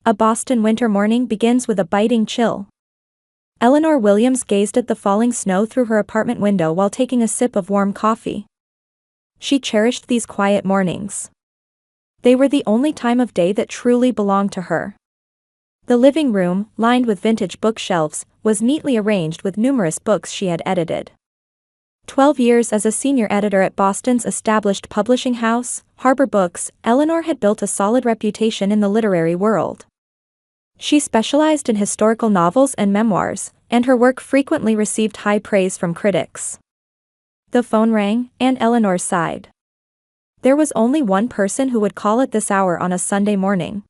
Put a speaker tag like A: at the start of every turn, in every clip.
A: A Boston winter morning begins with a biting chill. Eleanor Williams gazed at the falling snow through her apartment window while taking a sip of warm coffee. She cherished these quiet mornings. They were the only time of day that truly belonged to her. The living room, lined with vintage bookshelves, was neatly arranged with numerous books she had edited. 12 years as a senior editor at Boston's established publishing house, Harbor Books, Eleanor had built a solid reputation in the literary world. She specialized in historical novels and memoirs, and her work frequently received high praise from critics. The phone rang, and Eleanor sighed. There was only one person who would call at this hour on a Sunday morning.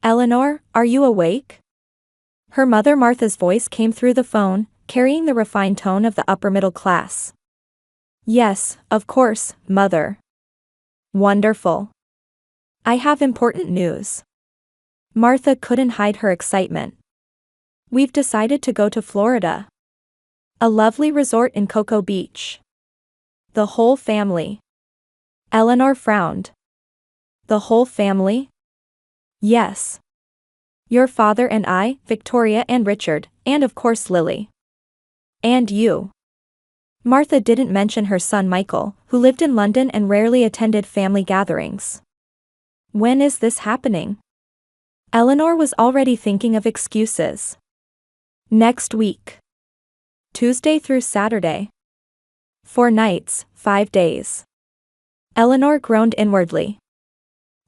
A: "Eleanor, are you awake?" Her mother Martha's voice came through the phone, carrying the refined tone of the upper middle class. "Yes, of course, Mother." "Wonderful. I have important news." Martha couldn't hide her excitement. "We've decided to go to Florida. A lovely resort in Cocoa Beach. The whole family." Eleanor frowned. "The whole family?" "Yes. Your father and I, Victoria and Richard, and of course Lily. And you." Martha didn't mention her son Michael, who lived in London and rarely attended family gatherings. "When is this happening?" Eleanor was already thinking of excuses. "Next week. Tuesday through Saturday. 4 nights, 5 days." Eleanor groaned inwardly.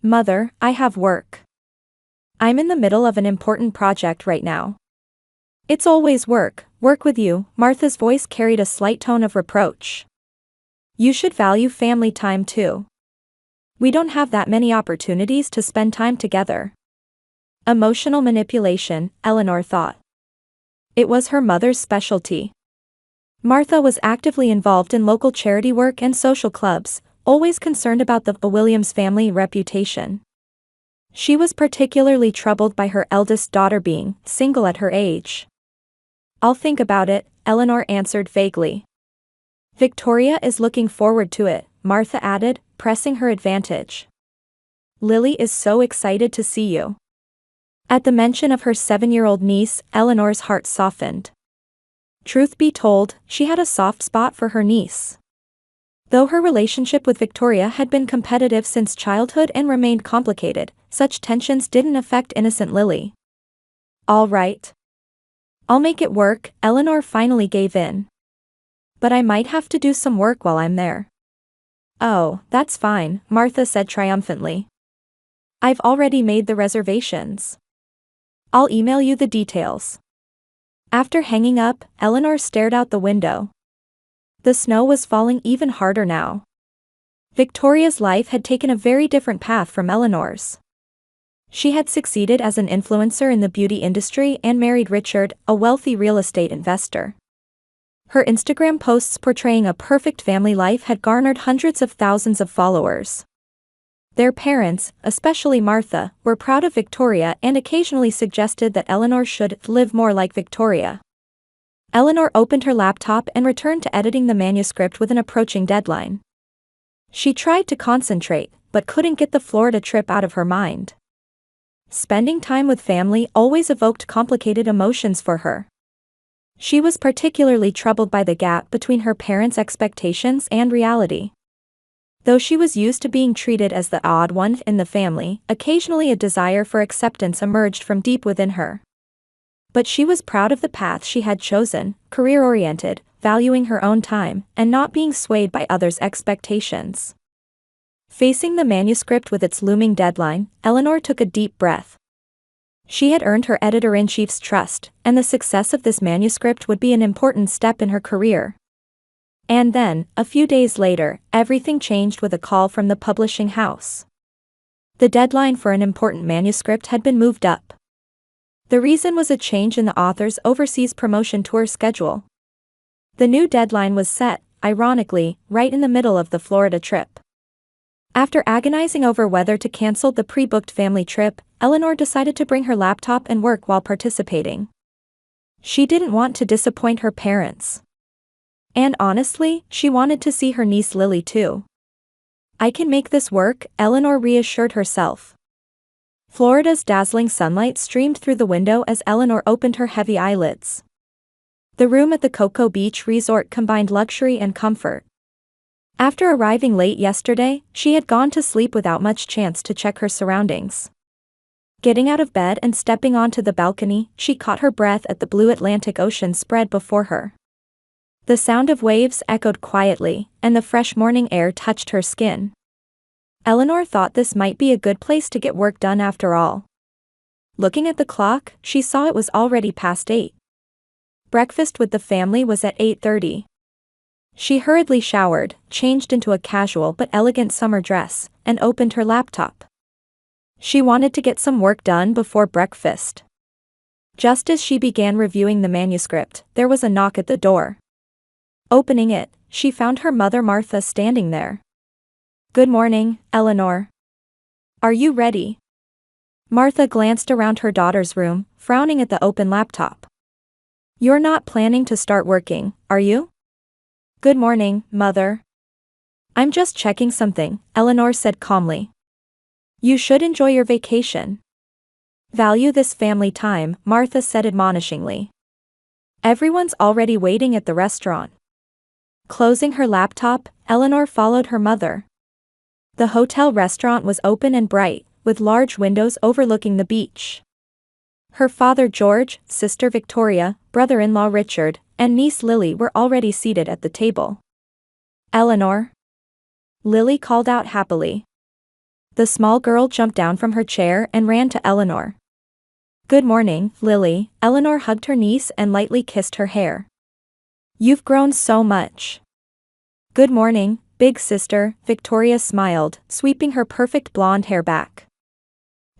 A: "Mother, I have work. I'm in the middle of an important project right now." "It's always work with you," Martha's voice carried a slight tone of reproach. "You should value family time too. We don't have that many opportunities to spend time together." Emotional manipulation, Eleanor thought. It was her mother's specialty. Martha was actively involved in local charity work and social clubs, always concerned about the Williams family reputation. She was particularly troubled by her eldest daughter being single at her age. "I'll think about it," Eleanor answered vaguely. "Victoria is looking forward to it," Martha added, pressing her advantage. "Lily is so excited to see you." At the mention of her 7-year-old niece, Eleanor's heart softened. Truth be told, she had a soft spot for her niece. Though her relationship with Victoria had been competitive since childhood and remained complicated, such tensions didn't affect innocent Lily. "All right. I'll make it work," Eleanor finally gave in. "But I might have to do some work while I'm there." "Oh, that's fine," Martha said triumphantly. "I've already made the reservations. I'll email you the details." After hanging up, Eleanor stared out the window. The snow was falling even harder now. Victoria's life had taken a very different path from Eleanor's. She had succeeded as an influencer in the beauty industry and married Richard, a wealthy real estate investor. Her Instagram posts portraying a perfect family life had garnered hundreds of thousands of followers. Their parents, especially Martha, were proud of Victoria and occasionally suggested that Eleanor should live more like Victoria. Eleanor opened her laptop and returned to editing the manuscript with an approaching deadline. She tried to concentrate, but couldn't get the Florida trip out of her mind. Spending time with family always evoked complicated emotions for her. She was particularly troubled by the gap between her parents' expectations and reality. Though she was used to being treated as the odd one in the family, occasionally a desire for acceptance emerged from deep within her. But she was proud of the path she had chosen, career-oriented, valuing her own time, and not being swayed by others' expectations. Facing the manuscript with its looming deadline, Eleanor took a deep breath. She had earned her editor-in-chief's trust, and the success of this manuscript would be an important step in her career. And then, a few days later, everything changed with a call from the publishing house. The deadline for an important manuscript had been moved up. The reason was a change in the author's overseas promotion tour schedule. The new deadline was set, ironically, right in the middle of the Florida trip. After agonizing over whether to cancel the pre-booked family trip, Eleanor decided to bring her laptop and work while participating. She didn't want to disappoint her parents. And honestly, she wanted to see her niece Lily too. "I can make this work," Eleanor reassured herself. Florida's dazzling sunlight streamed through the window as Eleanor opened her heavy eyelids. The room at the Cocoa Beach Resort combined luxury and comfort. After arriving late yesterday, she had gone to sleep without much chance to check her surroundings. Getting out of bed and stepping onto the balcony, she caught her breath at the blue Atlantic Ocean spread before her. The sound of waves echoed quietly, and the fresh morning air touched her skin. Eleanor thought this might be a good place to get work done after all. Looking at the clock, she saw it was already past 8. Breakfast with the family was at 8:30. She hurriedly showered, changed into a casual but elegant summer dress, and opened her laptop. She wanted to get some work done before breakfast. Just as she began reviewing the manuscript, there was a knock at the door. Opening it, she found her mother Martha standing there. "Good morning, Eleanor. Are you ready?" Martha glanced around her daughter's room, frowning at the open laptop. "You're not planning to start working, are you?" "Good morning, Mother. I'm just checking something," Eleanor said calmly. "You should enjoy your vacation. Value this family time," Martha said admonishingly. "Everyone's already waiting at the restaurant." Closing her laptop, Eleanor followed her mother. The hotel restaurant was open and bright, with large windows overlooking the beach. Her father George, sister Victoria, brother-in-law Richard, and niece Lily were already seated at the table. "Eleanor?" Lily called out happily. The small girl jumped down from her chair and ran to Eleanor. "Good morning, Lily." Eleanor hugged her niece and lightly kissed her hair. "You've grown so much." "Good morning, big sister," Victoria smiled, sweeping her perfect blonde hair back.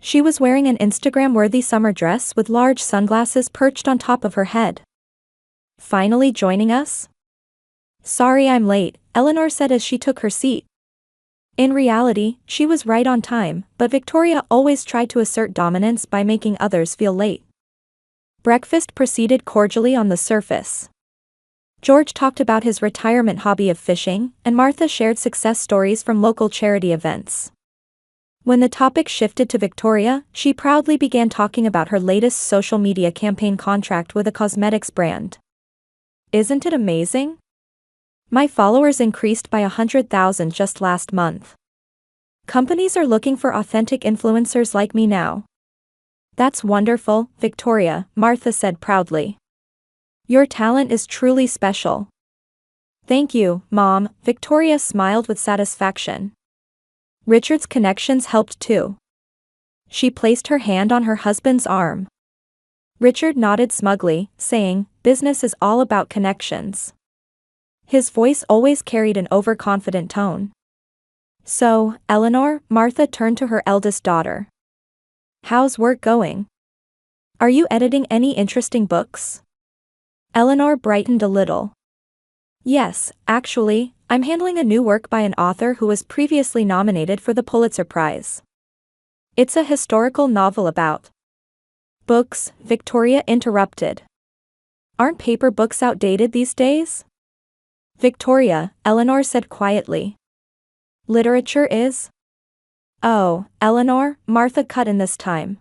A: She was wearing an Instagram-worthy summer dress with large sunglasses perched on top of her head. "Finally joining us?" "Sorry I'm late," Eleanor said as she took her seat. In reality, she was right on time, but Victoria always tried to assert dominance by making others feel late. Breakfast proceeded cordially on the surface. George talked about his retirement hobby of fishing, and Martha shared success stories from local charity events. When the topic shifted to Victoria, she proudly began talking about her latest social media campaign contract with a cosmetics brand. "Isn't it amazing? My followers increased by 100,000 just last month. Companies are looking for authentic influencers like me now." "That's wonderful, Victoria," Martha said proudly. "Your talent is truly special." "Thank you, Mom," Victoria smiled with satisfaction. Richard's connections helped too. She placed her hand on her husband's arm. Richard nodded smugly, saying, "Business is all about connections." His voice always carried an overconfident tone. "So, Eleanor," Martha turned to her eldest daughter. "How's work going? Are you editing any interesting books?" Eleanor brightened a little. "Yes, actually, I'm handling a new work by an author who was previously nominated for the Pulitzer Prize. It's a historical novel about books," Victoria interrupted. "Aren't paper books outdated these days?" "Victoria," Eleanor said quietly. "Literature is?" "Oh, Eleanor," Martha cut in this time.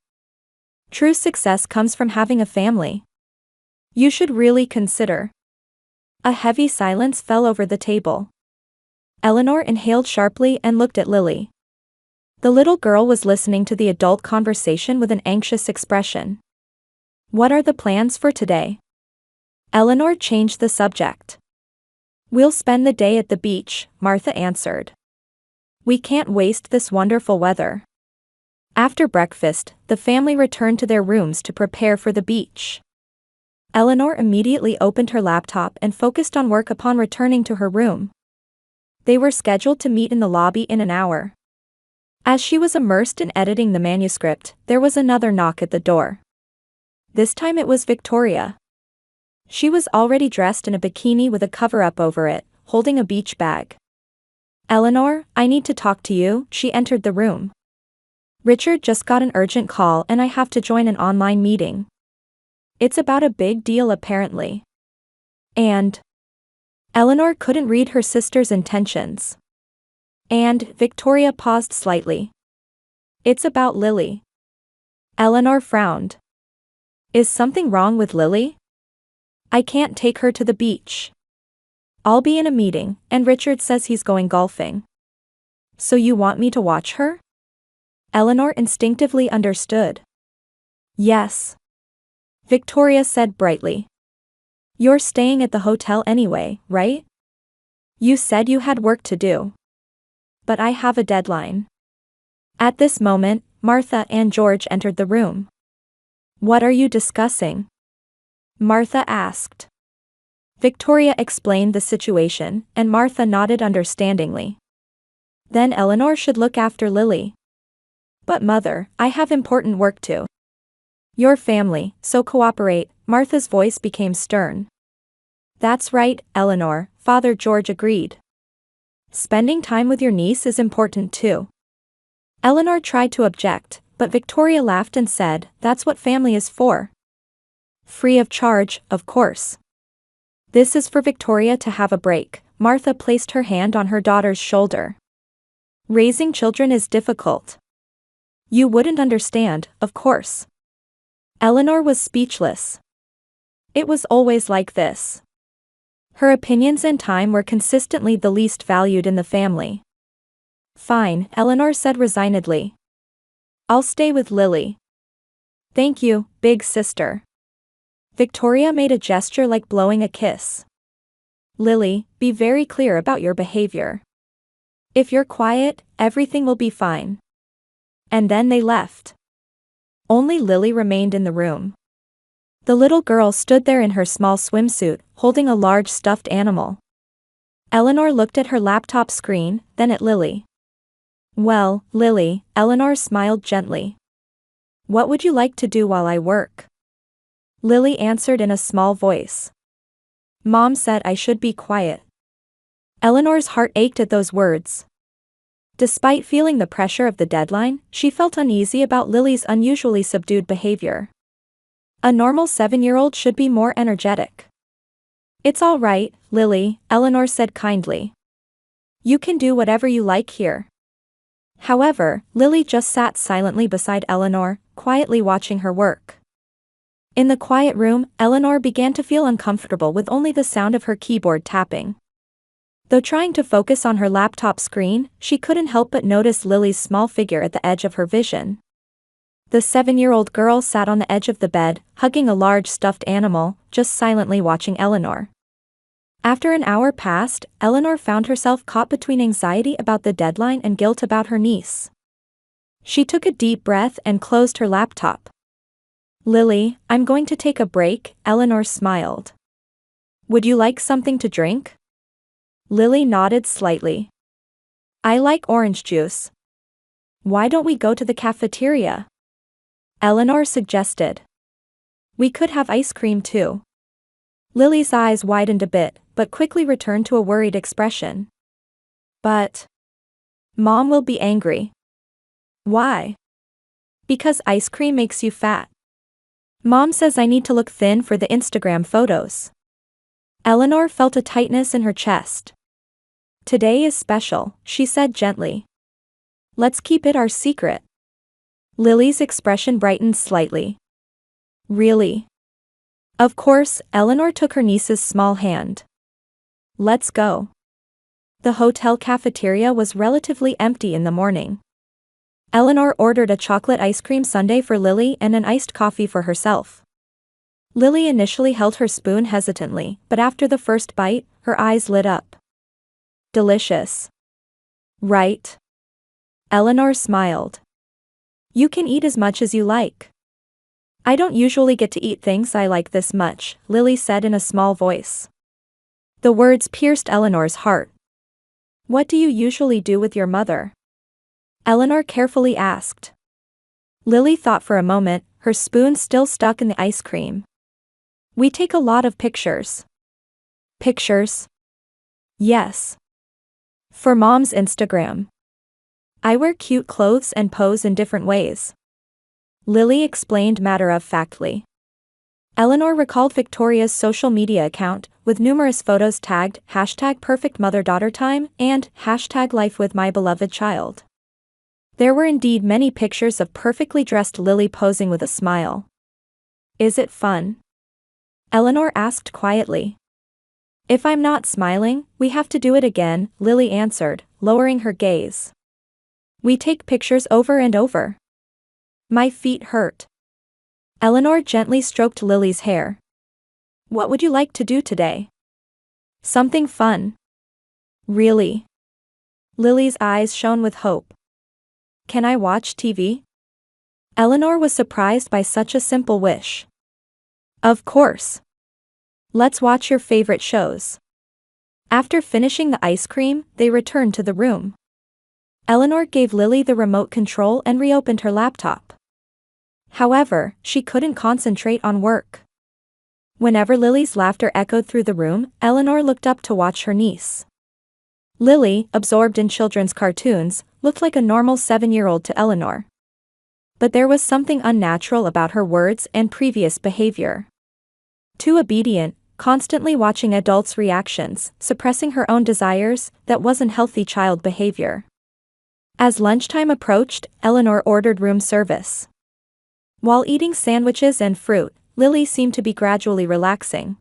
A: "True success comes from having a family. You should really consider." A heavy silence fell over the table. Eleanor inhaled sharply and looked at Lily. The little girl was listening to the adult conversation with an anxious expression. "What are the plans for today?" Eleanor changed the subject. "We'll spend the day at the beach," Martha answered. "We can't waste this wonderful weather." After breakfast, the family returned to their rooms to prepare for the beach. Eleanor immediately opened her laptop and focused on work upon returning to her room. They were scheduled to meet in the lobby in an hour. As she was immersed in editing the manuscript, there was another knock at the door. This time it was Victoria. She was already dressed in a bikini with a cover-up over it, holding a beach bag. "Eleanor, I need to talk to you," she entered the room. "Richard just got an urgent call and I have to join an online meeting. It's about a big deal apparently." And Eleanor couldn't read her sister's intentions. "And," Victoria paused slightly. "It's about Lily." Eleanor frowned. Is something wrong with Lily? I can't take her to the beach. I'll be in a meeting, and Richard says he's going golfing. So you want me to watch her? Eleanor instinctively understood. Yes. Victoria said brightly. You're staying at the hotel anyway, right? You said you had work to do. But I have a deadline. At this moment, Martha and George entered the room. What are you discussing? Martha asked. Victoria explained the situation, and Martha nodded understandingly. Then Eleanor should look after Lily. But mother, I have important work too. Your family, so cooperate. Martha's voice became stern. That's right, Eleanor, Father George agreed. Spending time with your niece is important too. Eleanor tried to object, but Victoria laughed and said, that's what family is for. Free of charge, of course. This is for Victoria to have a break. Martha placed her hand on her daughter's shoulder. Raising children is difficult. You wouldn't understand, of course. Eleanor was speechless. It was always like this. Her opinions and time were consistently the least valued in the family. Fine, Eleanor said resignedly. I'll stay with Lily. Thank you, big sister. Victoria made a gesture like blowing a kiss. Lily, be very clear about your behavior. If you're quiet, everything will be fine. And then they left. Only Lily remained in the room. The little girl stood there in her small swimsuit, holding a large stuffed animal. Eleanor looked at her laptop screen, then at Lily. Well, Lily, Eleanor smiled gently. What would you like to do while I work? Lily answered in a small voice. Mom said I should be quiet. Eleanor's heart ached at those words. Despite feeling the pressure of the deadline, she felt uneasy about Lily's unusually subdued behavior. A normal 7-year-old should be more energetic. It's all right, Lily, Eleanor said kindly. You can do whatever you like here. However, Lily just sat silently beside Eleanor, quietly watching her work. In the quiet room, Eleanor began to feel uncomfortable with only the sound of her keyboard tapping. Though trying to focus on her laptop screen, she couldn't help but notice Lily's small figure at the edge of her vision. The 7-year-old girl sat on the edge of the bed, hugging a large stuffed animal, just silently watching Eleanor. After an hour passed, Eleanor found herself caught between anxiety about the deadline and guilt about her niece. She took a deep breath and closed her laptop. Lily, I'm going to take a break, Eleanor smiled. Would you like something to drink? Lily nodded slightly. I like orange juice. Why don't we go to the cafeteria? Eleanor suggested. We could have ice cream too. Lily's eyes widened a bit, but quickly returned to a worried expression. But Mom will be angry. Why? Because ice cream makes you fat. Mom says I need to look thin for the Instagram photos. Eleanor felt a tightness in her chest. Today is special, she said gently. Let's keep it our secret. Lily's expression brightened slightly. Really? Of course, Eleanor took her niece's small hand. Let's go. The hotel cafeteria was relatively empty in the morning. Eleanor ordered a chocolate ice cream sundae for Lily and an iced coffee for herself. Lily initially held her spoon hesitantly, but after the first bite, her eyes lit up. Delicious. Right? Eleanor smiled. You can eat as much as you like. I don't usually get to eat things I like this much, Lily said in a small voice. The words pierced Eleanor's heart. What do you usually do with your mother? Eleanor carefully asked. Lily thought for a moment, her spoon still stuck in the ice cream. We take a lot of pictures. Pictures? Yes. For Mom's Instagram. I wear cute clothes and pose in different ways. Lily explained matter-of-factly. Eleanor recalled Victoria's social media account, with numerous photos tagged #PerfectMotherDaughterTime and #LifeWithMyBelovedChild. There were indeed many pictures of perfectly dressed Lily posing with a smile. Is it fun? Eleanor asked quietly. If I'm not smiling, we have to do it again, Lily answered, lowering her gaze. We take pictures over and over. My feet hurt. Eleanor gently stroked Lily's hair. What would you like to do today? Something fun. Really? Lily's eyes shone with hope. Can I watch TV? Eleanor was surprised by such a simple wish. Of course. Let's watch your favorite shows. After finishing the ice cream, they returned to the room. Eleanor gave Lily the remote control and reopened her laptop. However, she couldn't concentrate on work. Whenever Lily's laughter echoed through the room, Eleanor looked up to watch her niece. Lily, absorbed in children's cartoons, looked like a normal 7-year-old to Eleanor. But there was something unnatural about her words and previous behavior. Too obedient, constantly watching adults' reactions, suppressing her own desires, that wasn't healthy child behavior. As lunchtime approached, Eleanor ordered room service. While eating sandwiches and fruit, Lily seemed to be gradually relaxing.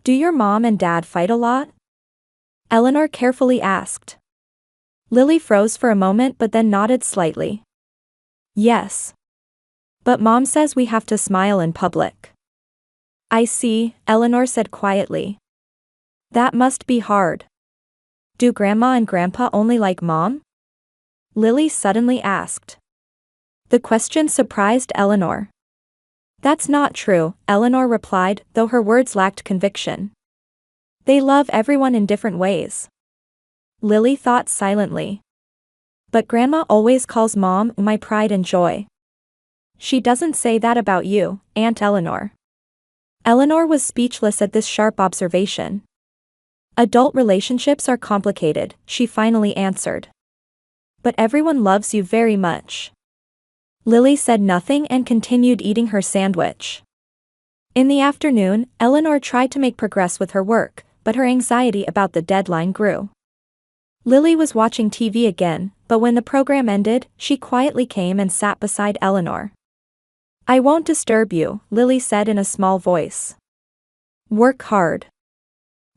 A: Do your mom and dad fight a lot? Eleanor carefully asked. Lily froze for a moment but then nodded slightly. Yes. But mom says we have to smile in public. I see, Eleanor said quietly. That must be hard. Do grandma and grandpa only like mom? Lily suddenly asked. The question surprised Eleanor. That's not true, Eleanor replied, though her words lacked conviction. They love everyone in different ways. Lily thought silently. But grandma always calls mom my pride and joy. She doesn't say that about you, Aunt Eleanor. Eleanor was speechless at this sharp observation. Adult relationships are complicated, she finally answered. But everyone loves you very much. Lily said nothing and continued eating her sandwich. In the afternoon, Eleanor tried to make progress with her work, but her anxiety about the deadline grew. Lily was watching TV again, but when the program ended, she quietly came and sat beside Eleanor. I won't disturb you, Lily said in a small voice. Work hard.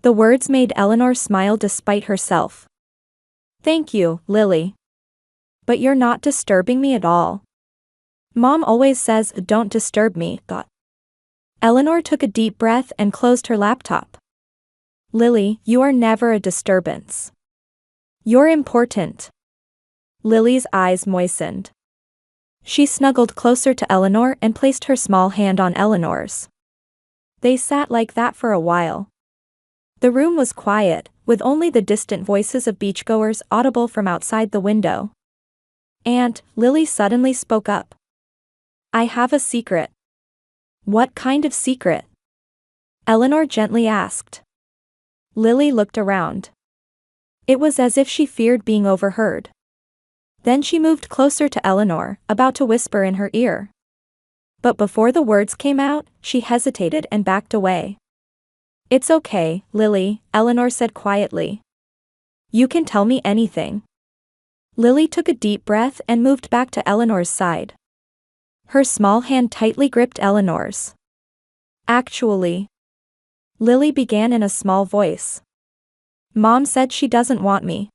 A: The words made Eleanor smile despite herself. Thank you, Lily. But you're not disturbing me at all. Mom always says don't disturb me, thought. Eleanor took a deep breath and closed her laptop. Lily, you are never a disturbance. You're important. Lily's eyes moistened. She snuggled closer to Eleanor and placed her small hand on Eleanor's. They sat like that for a while. The room was quiet, with only the distant voices of beachgoers audible from outside the window. And Lily suddenly spoke up. I have a secret. What kind of secret? Eleanor gently asked. Lily looked around. It was as if she feared being overheard. Then she moved closer to Eleanor, about to whisper in her ear. But before the words came out, she hesitated and backed away. It's okay, Lily, Eleanor said quietly. You can tell me anything. Lily took a deep breath and moved back to Eleanor's side. Her small hand tightly gripped Eleanor's. Actually, Lily began in a small voice. Mom said she doesn't want me.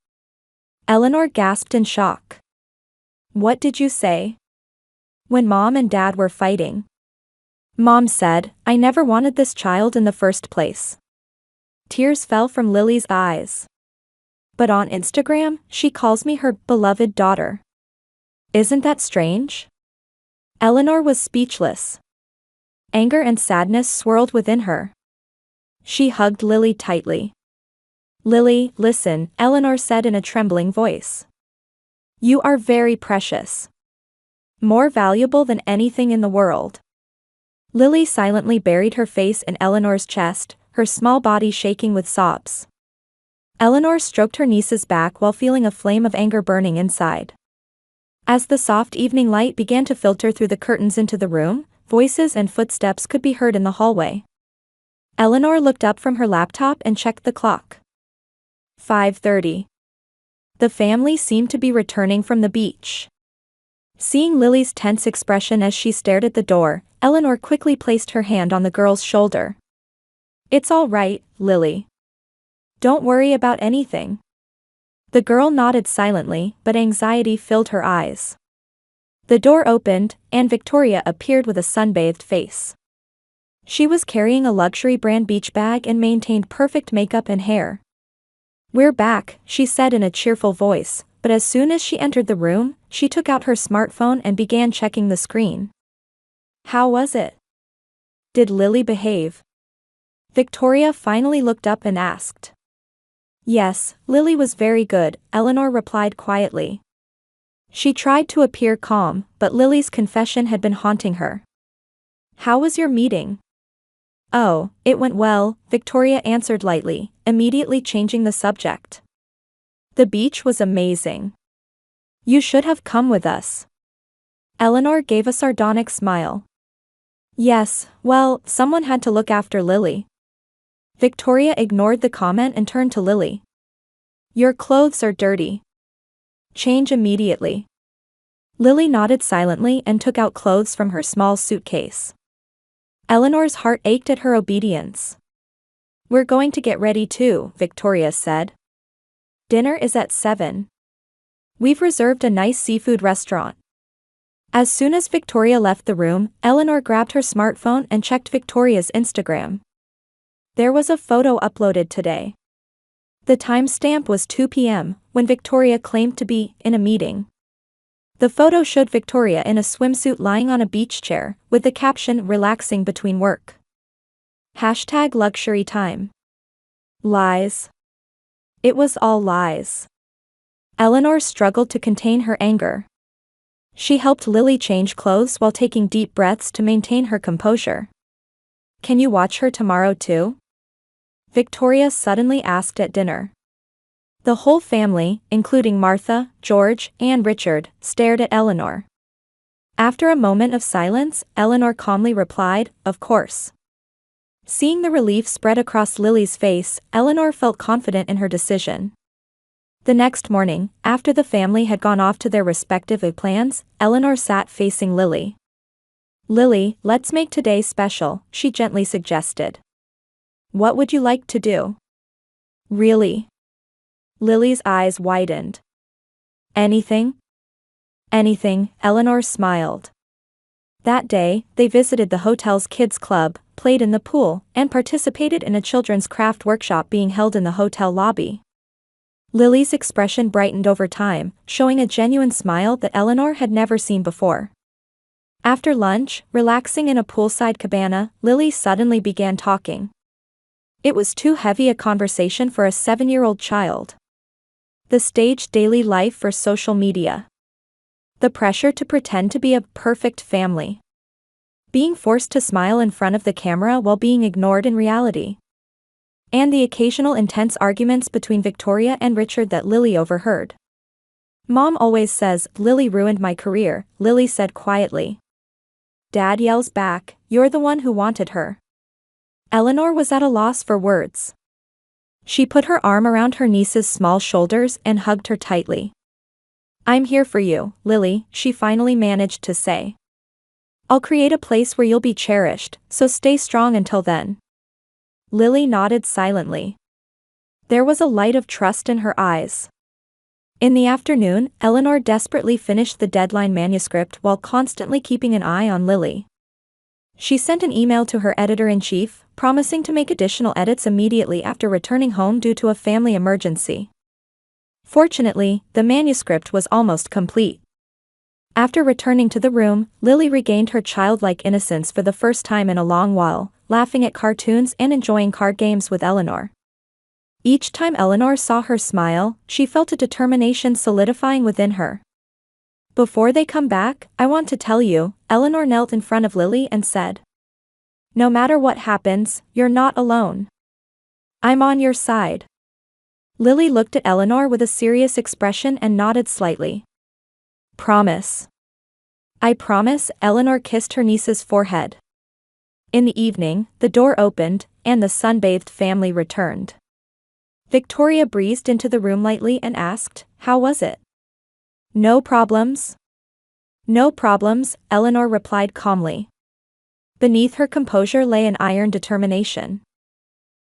A: Eleanor gasped in shock. What did you say? When Mom and Dad were fighting. Mom said, I never wanted this child in the first place. Tears fell from Lily's eyes. But on Instagram, she calls me her beloved daughter. Isn't that strange? Eleanor was speechless. Anger and sadness swirled within her. She hugged Lily tightly. Lily, listen, Eleanor said in a trembling voice. You are very precious. More valuable than anything in the world. Lily silently buried her face in Eleanor's chest, her small body shaking with sobs. Eleanor stroked her niece's back while feeling a flame of anger burning inside. As the soft evening light began to filter through the curtains into the room, voices and footsteps could be heard in the hallway. Eleanor looked up from her laptop and checked the clock. 5:30. The family seemed to be returning from the beach. Seeing Lily's tense expression as she stared at the door, Eleanor quickly placed her hand on the girl's shoulder. "It's all right, Lily. Don't worry about anything." The girl nodded silently, but anxiety filled her eyes. The door opened, and Victoria appeared with a sunbathed face. She was carrying a luxury brand beach bag and maintained perfect makeup and hair. "We're back," she said in a cheerful voice, but as soon as she entered the room, she took out her smartphone and began checking the screen. "How was it? Did Lily behave?" Victoria finally looked up and asked. "Yes, Lily was very good," Eleanor replied quietly. She tried to appear calm, but Lily's confession had been haunting her. "How was your meeting?" "Oh, it went well," Victoria answered lightly, immediately changing the subject. "The beach was amazing. You should have come with us." Eleanor gave a sardonic smile. "Yes, well, someone had to look after Lily." Victoria ignored the comment and turned to Lily. "Your clothes are dirty. Change immediately." Lily nodded silently and took out clothes from her small suitcase. Eleanor's heart ached at her obedience. "We're going to get ready too," Victoria said. "Dinner is at 7. We've reserved a nice seafood restaurant." As soon as Victoria left the room, Eleanor grabbed her smartphone and checked Victoria's Instagram. There was a photo uploaded today. The timestamp was 2 p.m., when Victoria claimed to be in a meeting. The photo showed Victoria in a swimsuit lying on a beach chair, with the caption "relaxing between work." #luxury time. Lies. It was all lies. Eleanor struggled to contain her anger. She helped Lily change clothes while taking deep breaths to maintain her composure. "Can you watch her tomorrow too?" Victoria suddenly asked at dinner. The whole family, including Martha, George, and Richard, stared at Eleanor. After a moment of silence, Eleanor calmly replied, "Of course." Seeing the relief spread across Lily's face, Eleanor felt confident in her decision. The next morning, after the family had gone off to their respective plans, Eleanor sat facing Lily. "Lily, let's make today special," she gently suggested. "What would you like to do?" "Really?" Lily's eyes widened. "Anything?" "Anything," Eleanor smiled. That day, they visited the hotel's kids' club, played in the pool, and participated in a children's craft workshop being held in the hotel lobby. Lily's expression brightened over time, showing a genuine smile that Eleanor had never seen before. After lunch, relaxing in a poolside cabana, Lily suddenly began talking. It was too heavy a conversation for a 7-year-old child. The staged daily life for social media. The pressure to pretend to be a perfect family. Being forced to smile in front of the camera while being ignored in reality. And the occasional intense arguments between Victoria and Richard that Lily overheard. "Mom always says, Lily ruined my career," Lily said quietly. Dad yells back, "You're the one who wanted her." Eleanor was at a loss for words. She put her arm around her niece's small shoulders and hugged her tightly. "I'm here for you, Lily," she finally managed to say. "I'll create a place where you'll be cherished, so stay strong until then." Lily nodded silently. There was a light of trust in her eyes. In the afternoon, Eleanor desperately finished the deadline manuscript while constantly keeping an eye on Lily. She sent an email to her editor-in-chief, promising to make additional edits immediately after returning home due to a family emergency. Fortunately, the manuscript was almost complete. After returning to the room, Lily regained her childlike innocence for the first time in a long while, laughing at cartoons and enjoying card games with Eleanor. Each time Eleanor saw her smile, she felt a determination solidifying within her. "Before they come back, I want to tell you," Eleanor knelt in front of Lily and said. "No matter what happens, you're not alone. I'm on your side." Lily looked at Eleanor with a serious expression and nodded slightly. "Promise." "I promise," Eleanor kissed her niece's forehead. In the evening, the door opened, and the sunbathed family returned. Victoria breezed into the room lightly and asked, "How was it?" "No problems?" No problems, Eleanor replied calmly. Beneath her composure lay an iron determination.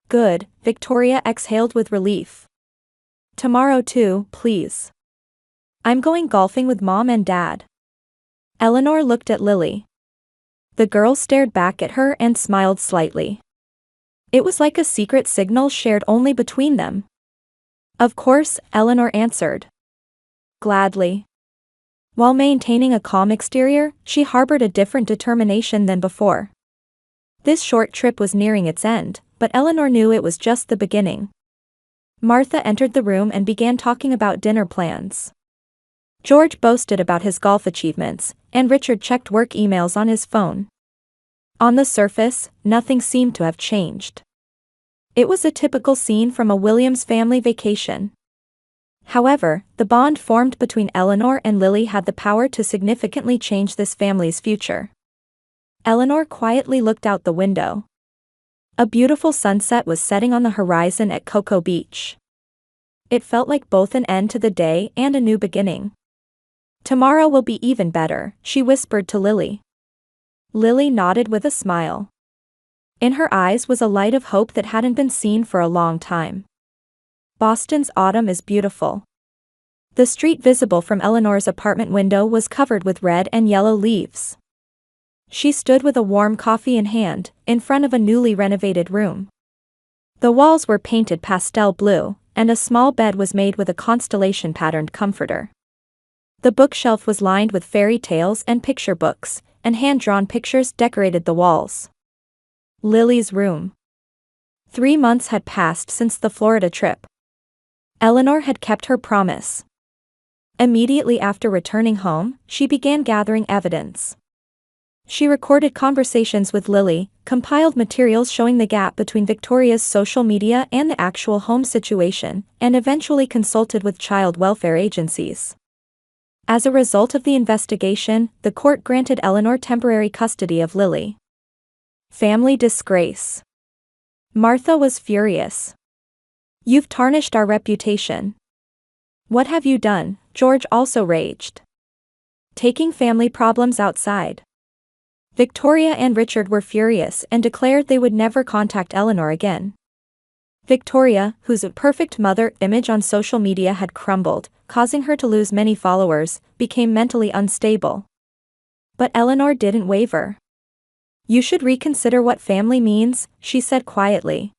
A: Good, Victoria exhaled with relief. Tomorrow too, please. I'm going golfing with Mom and Dad. Eleanor looked at Lily. The girl stared back at her and smiled slightly. It was like a secret signal shared only between them. Of course, Eleanor answered. Gladly. While maintaining a calm exterior, she harbored a different determination than before. This short trip was nearing its end, but Eleanor knew it was just the beginning. Martha entered the room and began talking about dinner plans. George boasted about his golf achievements, and Richard checked work emails on his phone. On the surface, nothing seemed to have changed. It was a typical scene from a Williams family vacation. However, the bond formed between Eleanor and Lily had the power to significantly change this family's future. Eleanor quietly looked out the window. A beautiful sunset was setting on the horizon at Cocoa Beach. It felt like both an end to the day and a new beginning. Tomorrow will be even better, she whispered to Lily. Lily nodded with a smile. In her eyes was a light of hope that hadn't been seen for a long time. Boston's autumn is beautiful. The street visible from Eleanor's apartment window was covered with red and yellow leaves. She stood with a warm coffee in hand, in front of a newly renovated room. The walls were painted pastel blue, and a small bed was made with a constellation-patterned comforter. The bookshelf was lined with fairy tales and picture books, and hand-drawn pictures decorated the walls. Lily's room. 3 months had passed since the Florida trip. Eleanor had kept her promise. Immediately after returning home, she began gathering evidence. She recorded conversations with Lily, compiled materials showing the gap between Victoria's social media and the actual home situation, and eventually consulted with child welfare agencies. As a result of the investigation, the court granted Eleanor temporary custody of Lily. Family disgrace. Martha was furious. You've tarnished our reputation. What have you done? George also raged. Taking family problems outside. Victoria and Richard were furious and declared they would never contact Eleanor again. Victoria, whose perfect mother image on social media had crumbled, causing her to lose many followers, became mentally unstable. But Eleanor didn't waver. You should reconsider what family means, she said quietly.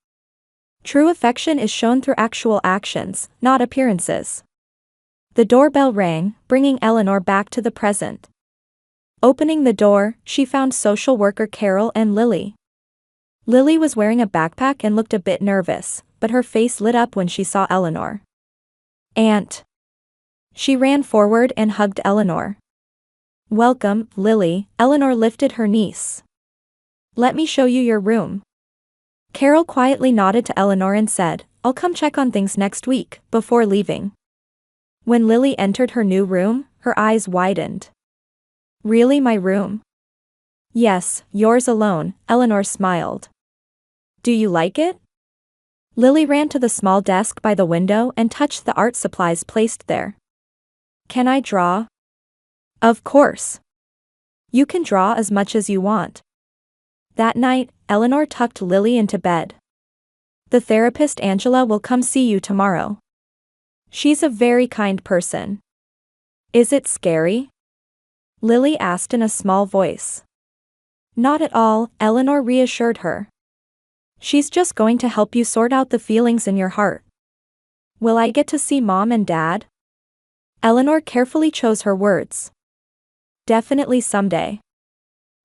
A: True affection is shown through actual actions, not appearances. The doorbell rang, bringing Eleanor back to the present. Opening the door, she found social worker Carol and Lily. Lily was wearing a backpack and looked a bit nervous, but her face lit up when she saw Eleanor. Aunt. She ran forward and hugged Eleanor. Welcome, Lily, Eleanor lifted her niece. Let me show you your room. Carol quietly nodded to Eleanor and said, I'll come check on things next week, before leaving. When Lily entered her new room, her eyes widened. Really, my room? Yes, yours alone, Eleanor smiled. Do you like it? Lily ran to the small desk by the window and touched the art supplies placed there. Can I draw? Of course. You can draw as much as you want. That night, Eleanor tucked Lily into bed. The therapist Angela will come see you tomorrow. She's a very kind person. Is it scary? Lily asked in a small voice. Not at all, Eleanor reassured her. She's just going to help you sort out the feelings in your heart. Will I get to see Mom and Dad? Eleanor carefully chose her words. Definitely someday.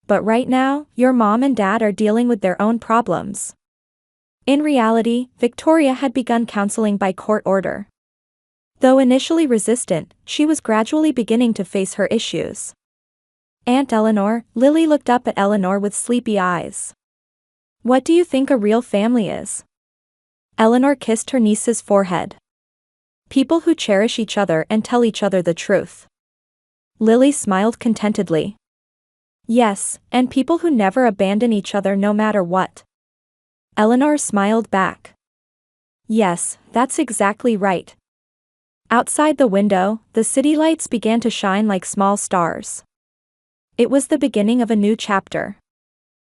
A: But right now, your Mom and Dad are dealing with their own problems. In reality, Victoria had begun counseling by court order. Though initially resistant, she was gradually beginning to face her issues. Aunt Eleanor, Lily looked up at Eleanor with sleepy eyes. What do you think a real family is? Eleanor kissed her niece's forehead. People who cherish each other and tell each other the truth. Lily smiled contentedly. Yes, and people who never abandon each other no matter what. Eleanor smiled back. Yes, that's exactly right. Outside the window, the city lights began to shine like small stars. It was the beginning of a new chapter.